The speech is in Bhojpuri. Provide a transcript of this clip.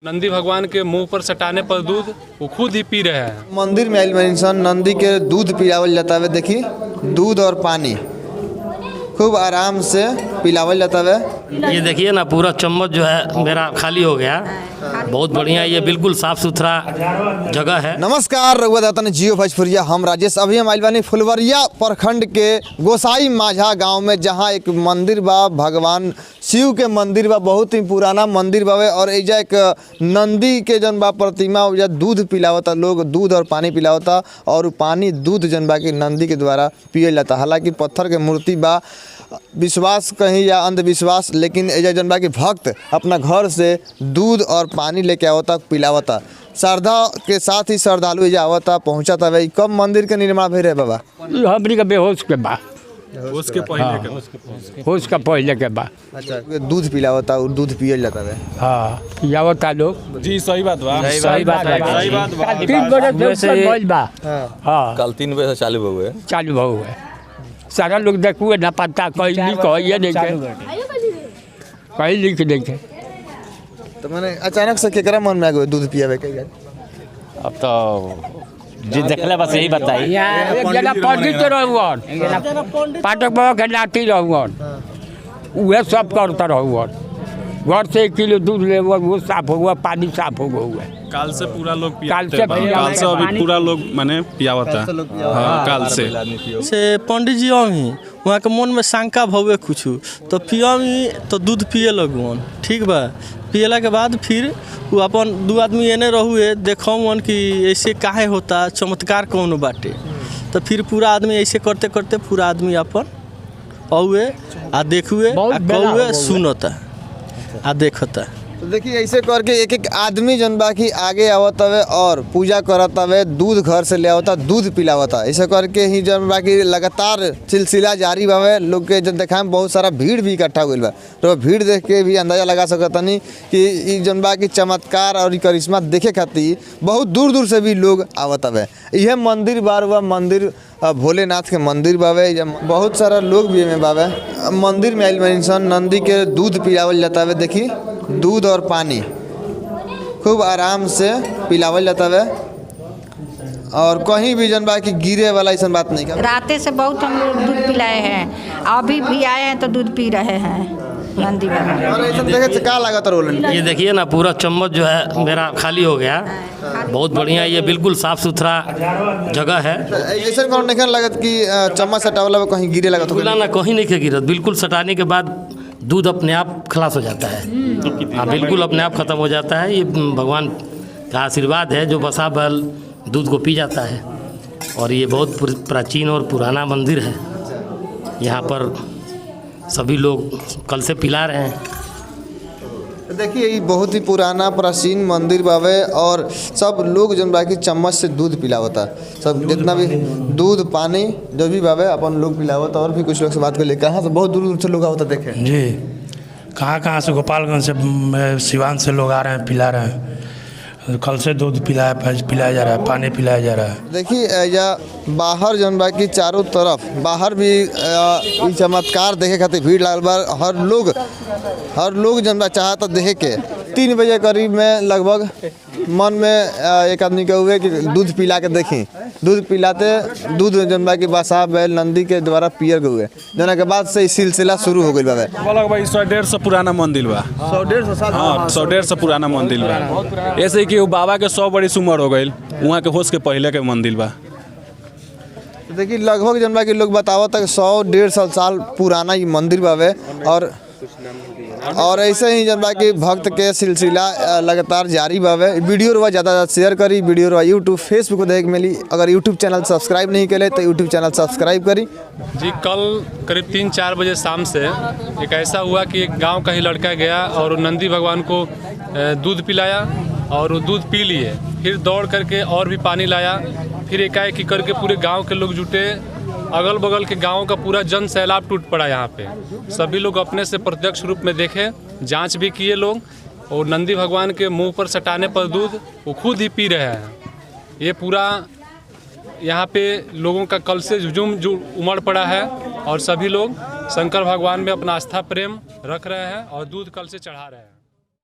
नंदी भगवान के मुंह पर सटाने पर दूध वो खुद ही पी रहे हैं। मंदिर में आइल में इंसान नंदी के दूध पिलावल जाता है। देखी दूध और पानी खूब आराम से पिलावल जाता है। ये देखिए ना, पूरा चम्मच जो है मेरा खाली हो गया। बहुत बढ़िया, ये बिल्कुल साफ सुथरा जगह है। नमस्कार, रघुआ दाता ने जियो भोजपुरिया, हम राजेश। अभी हम आइल बानी फुलवरिया प्रखंड के गोसाई माझा गांव में, जहां एक मंदिर बा, भगवान शिव के मंदिर बा। बहुत ही पुराना मंदिर बावे और एजा एक नंदी के जन बा प्रतिमा, एजा दूध पिलावता लोग, दूध और पानी पिलावता और पानी दूध जन बा की नंदी के द्वारा पियल जाता। हालांकि पत्थर के मूर्ति बा, विश्वास कहीं या अंधविश्वास, लेकिन एजा जन बा की भक्त अपना घर से दूध और पानी लेके आवता, पिलावता। श्रद्धा के साथ ही श्रद्धालु एजा आवता, पहुँचाता। भाई कब मंदिर के निर्माण भई रहे बाबा? हमनी के बेहोश के बा, उसके पहले होश का पहले के बा। अच्छा, दूध पिलावता और दूध पियल जाता है। हाँ, पियावता लोग। जी सही बात बा, सही बात है। सही बात बा। 3 बजे से बोल बा। हाँ, कल 3 बजे से चालू हुए। चालू भाव है। सारा लोग देखुए ना, पता कहीं लिख ये नहीं कहीं लिख देखे। तो मैंने अचानक से केकरा मन में आ गया दूध पियावे के? अब तो जी देखले बस यही बताई। एक जना पंडित रहून, पाठक बाबा के नाती रहून, वह सब करता रहून। घर से 1 किलो दूध ले, वो साफ हुआ, पानी साफ हो गया। काल से पूरा लोग काल से अभी पूरा लोग माने पियावता। हाँ, काल से पंडित जी आवी वहाँ के मन में शंका भवे कुछ तो पियावी तो दूध पिए लगुन। ठीक बा, पियला के बाद फिर वो अपन 2 आदमी एने रहुए देखौन कि ऐसे काहे होता, चमत्कार कौन बाटे। तो फिर पूरा आदमी ऐसे करते करते पूरा आदमी अपन औए आ देखुए आ कौए सुनता आ देखता। तो देखिए ऐसे करके एक एक आदमी जन बा की आगे आवत हवे और पूजा करत हवे, दूध घर से ले आवता, दूध पिलावता। ऐसे करके ही जन बा की लगातार सिलसिला जारी बावे। लोग के जन देखा में बहुत सारा भीड़ भी इकट्ठा हुई बा। तो भीड़ देख के भी अंदाजा लगा सकतनी कि ई जन बा की चमत्कार और करिश्मा देखे खातिर बहुत दूर दूर से भी लोग आवत हवे। यह मंदिर बार हुआ मंदिर भोलेनाथ के मंदिर बावे। बहुत सारा लोग भी में बावे। मंदिर में आइल में इंसान नंदी के दूध पिलावल जाता है। देखी दूध और पानी खूब आराम से पिलावल जाता है और कहीं भी जन बा की गिरे वाला ऐसा बात नहीं। राते से बहुत हम लोग दूध पिलाए हैं, अभी भी आए हैं तो दूध पी रहे हैं नंदी बाबा। और ऐसा देखे से का लागत रोलन? ये देखिए ना, पूरा चम्मच जो है मेरा खाली हो गया। बहुत बढ़िया, ये बिल्कुल साफ सुथरा जगह है। ऐसा कौन नहीं लागत कि चम्मच सटावला में कहीं गिरे लागत? ना कहीं नहीं के गिरत, बिल्कुल सटाने के बाद दूध अपने आप खलास हो जाता है। हाँ, बिल्कुल अपने आप ख़त्म हो जाता है। ये भगवान का आशीर्वाद है, जो बसा बैल दूध को पी जाता है। और ये बहुत प्राचीन और पुराना मंदिर है। यहाँ पर सभी लोग कल से पिला रहे हैं। देखिए ये बहुत ही पुराना प्राचीन मंदिर बावे और सब लोग जन बा की चम्मच से दूध पिलावता। सब जितना भी दूध पानी जो भी बावे अपन लोग पिलावता। और भी कुछ लोग से बात कर ले, कहाँ से बहुत दूर दूर से लोग आवता देखे जी। कहाँ से, गोपालगंज से, सिवान से लोग आ रहे हैं, पिला रहे हैं। कल से दूध पिलाया जा रहा है, पानी पिलाया जा रहा है। देखिए या बाहर जन बा की चारों तरफ बाहर भी चमत्कार देखे खातिर भीड़ लागल बा। हर लोग जन बा चाहता देखे के। 3 बजे करीब में लगभग मन में एक आदमी के हुए कि दूध पिला के देखी। दूध पिलाते दूध जन बा की बसा बैल नंदी के द्वारा पियर गए, जना के बाद से सिलसिला शुरू हो गई बा। भाई 100-150 पुराना मंदिर बा। 100-150 साल? हाँ, 100-150 पुराना मंदिर बा। ऐसे कि बाबा के 100 बड़ी उम्र हो गई, वहाँ के होश के पहले के मंदिर बा। देखिए लगभग जन बा के लोग बतावत तक 100-150 साल पुराना ये मंदिर बावे। और ऐसे ही जन बा की भक्त के सिलसिला लगातार जारी बावे। वीडियो रुआ ज़्यादा शेयर करी, वीडियो रुआ यूट्यूब फेसबुक देख मिली। अगर यूट्यूब चैनल सब्सक्राइब नहीं करे तो यूट्यूब चैनल सब्सक्राइब करी। जी कल करीब 3-4 बजे शाम से एक ऐसा हुआ कि एक गांव का ही लड़का गया और नंदी भगवान को दूध पिलाया और वो दूध पी लिए। फिर दौड़ करके और भी पानी लाया। फिर एकाएक करके पूरे गांव के लोग जुटे। अगल बगल के गांवों का पूरा जन सैलाब टूट पड़ा यहाँ पे। सभी लोग अपने से प्रत्यक्ष रूप में देखे, जांच भी किए लोग। और नंदी भगवान के मुंह पर सटाने पर दूध वो खुद ही पी रहे हैं। ये पूरा यहाँ पे लोगों का कल से जुझुम उमड़ पड़ा है और सभी लोग शंकर भगवान में अपना आस्था प्रेम रख रहे हैं और दूध कल से चढ़ा रहे हैं।